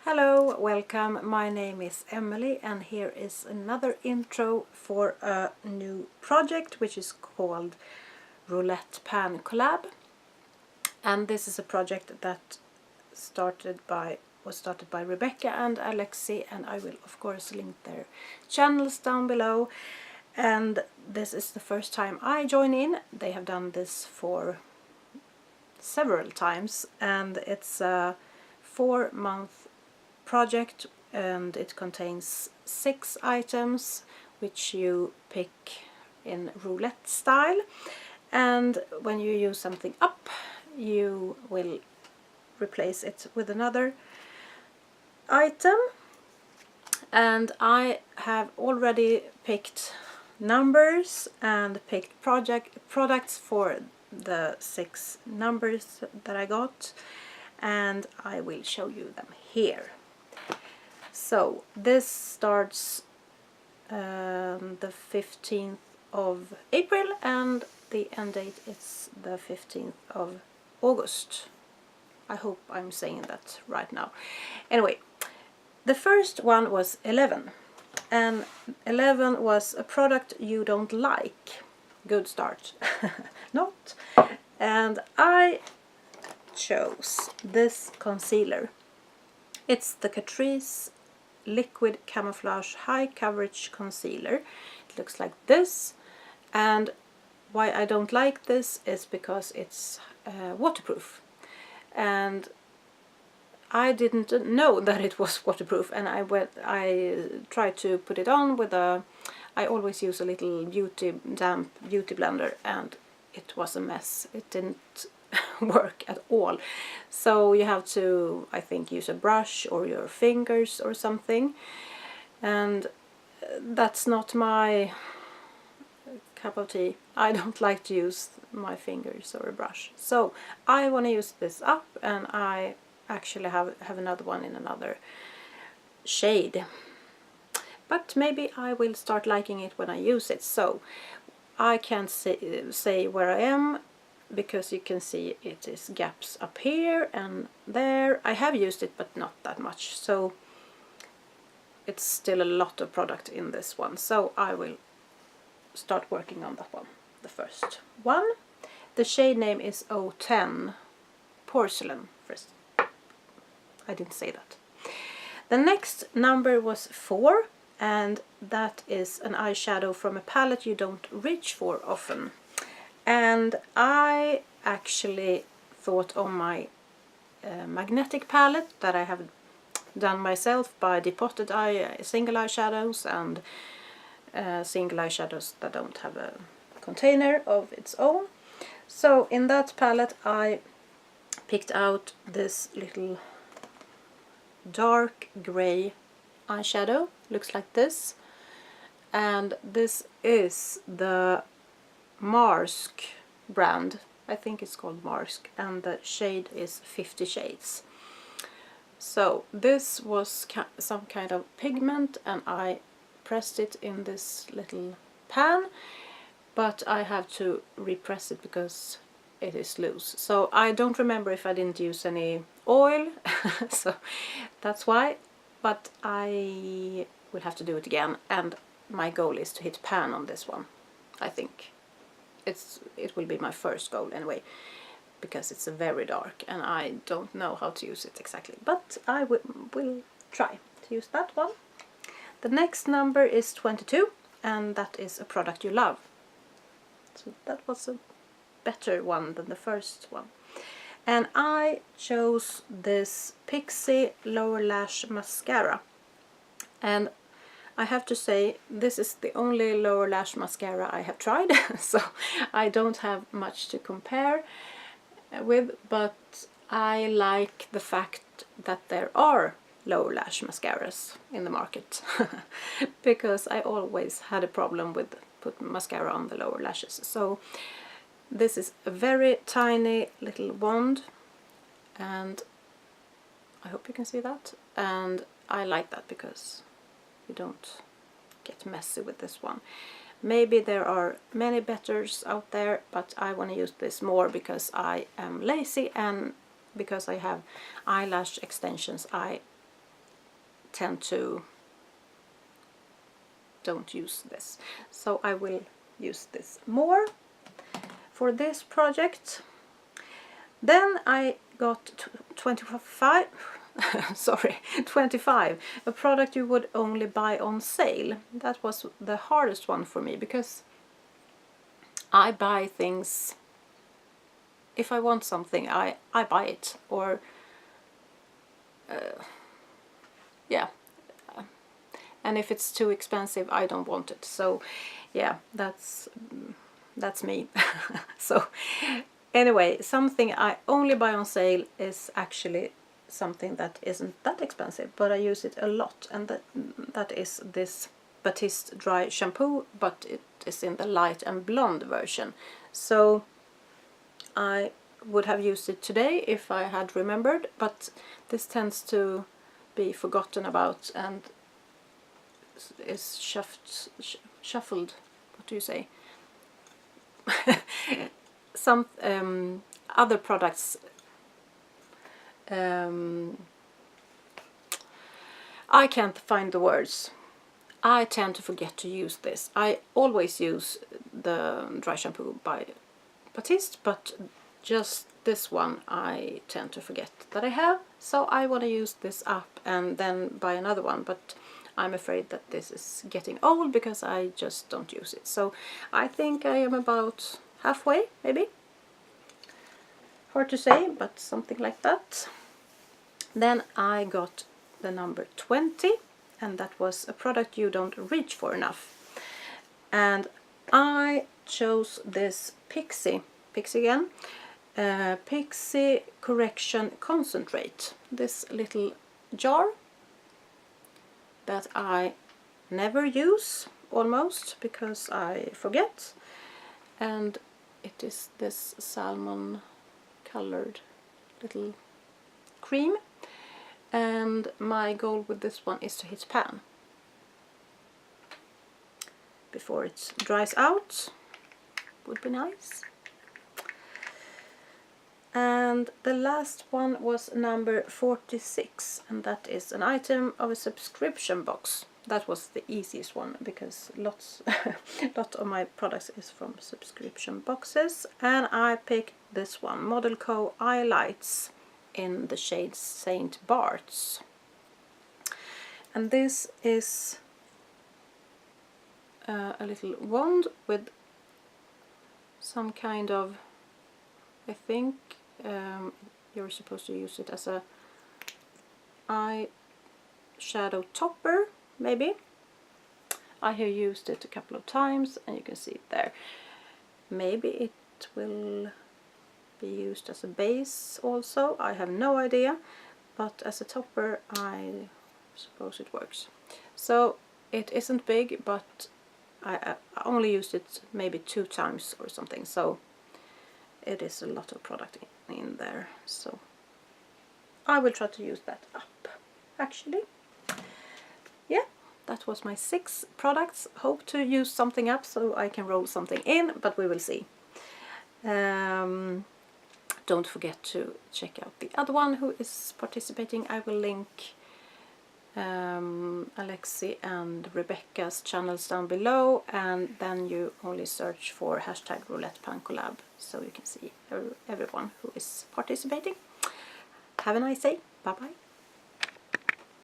Hello, welcome. My name is Emily and here is another intro for a new project which is called Roulette Pan Collab. And this is a project that was started by Rebecca and Alexi, and I will of course link their channels down below. And this is the first time I join in. They have done this for several times, and it's a 4-month project and it contains 6 items which you pick in roulette style, and when you use something up you will replace it with another item. And I have already picked numbers and picked products for the 6 numbers that I got, and I will show you them here. So this starts the 15th of April and the end date is the 15th of August. I hope I'm saying that right now. Anyway, the first one was 11, and 11 was a product you don't like. Good start. Not. And I chose this concealer. It's the Catrice Liquid Camouflage High Coverage Concealer. It looks like this, and why I don't like this is because it's waterproof, and I didn't know that it was waterproof, and I tried to put it on with I always use a little damp beauty blender, and it was a mess. It didn't work at all. So you have to, I think, use a brush or your fingers or something, and that's not my cup of tea. I don't like to use my fingers or a brush. So I want to use this up, and I actually have another one in another shade, but maybe I will start liking it when I use it. So I can't say where I am, because you can see it is gaps up here and there. I have used it but not that much, so it's still a lot of product in this one. So I will start working on that one, the first one. The shade name is 010 Porcelain. First, I didn't say that. The next number was 4, and that is an eyeshadow from a palette you don't reach for often. And I actually thought on my magnetic palette that I have done myself by depotted single eyeshadows and single eyeshadows that don't have a container of its own. So in that palette I picked out this little dark grey eyeshadow. Looks like this, and this is the Marsk brand. I think it's called Marsk, and the shade is 50 Shades. So this was some kind of pigment, and I pressed it in this little pan, but I have to repress it because it is loose. So I don't remember if I didn't use any oil, so that's why, but I will have to do it again, and my goal is to hit pan on this one. I think it will be my first goal anyway, because it's very dark and I don't know how to use it exactly, but I will try to use that one. The next number is 22, and that is a product you love. So that was a better one than the first one. And I chose this Pixi Lower Lash Mascara, and I have to say this is the only lower lash mascara I have tried, so I don't have much to compare with, but I like the fact that there are lower lash mascaras in the market, because I always had a problem with putting mascara on the lower lashes. So this is a very tiny little wand, and I hope you can see that, and I like that because you don't get messy with this one. Maybe there are many betters out there, but I want to use this more because I am lazy, and because I have eyelash extensions I tend to don't use this. So I will use this more for this project. Then I got 25, sorry, 25, a product you would only buy on sale. That was the hardest one for me, because I buy things, if I want something, I buy it, or yeah, and if it's too expensive, I don't want it. So yeah, that's me. So anyway, something I only buy on sale is actually something that isn't that expensive, but I use it a lot, and that is this Batiste dry shampoo, but it is in the light and blonde version. So I would have used it today if I had remembered, but this tends to be forgotten about and is shuffled, what do you say? Some other products, I can't find the words. I tend to forget to use this. I always use the dry shampoo by Batiste, but just this one I tend to forget that I have. So I want to use this up and then buy another one, but I'm afraid that this is getting old because I just don't use it. So I think I am about halfway, maybe. Hard to say, but something like that. Then I got the number 20, and that was a product you don't reach for enough. And I chose this Pixi again, Pixi Correction Concentrate. This little jar that I never use, almost, because I forget. And it is this salmon colored little cream, and my goal with this one is to hit pan before it dries out. Would be nice. And the last one was number 46, and that is an item of a subscription box. That was the easiest one, because lot of my products is from subscription boxes, and I picked this one, ModelCo Eyelights in the shade St Barts. And this is a little wand with some kind of, I think you're supposed to use it as a eyeshadow topper, maybe. I have used it a couple of times, and you can see it there. Maybe it will be used as a base also, I have no idea, but as a topper I suppose it works. So it isn't big, but I only used it maybe 2 times or something, so it is a lot of product in there. So I will try to use that up, actually. Yeah, that was my 6 products. Hope to use something up so I can roll something in, but we will see. Don't forget to check out the other one who is participating. I will link Alexi and Rebecca's channels down below, and then you only search for hashtag roulette pan collab so you can see everyone who is participating. Have a nice day. Bye bye.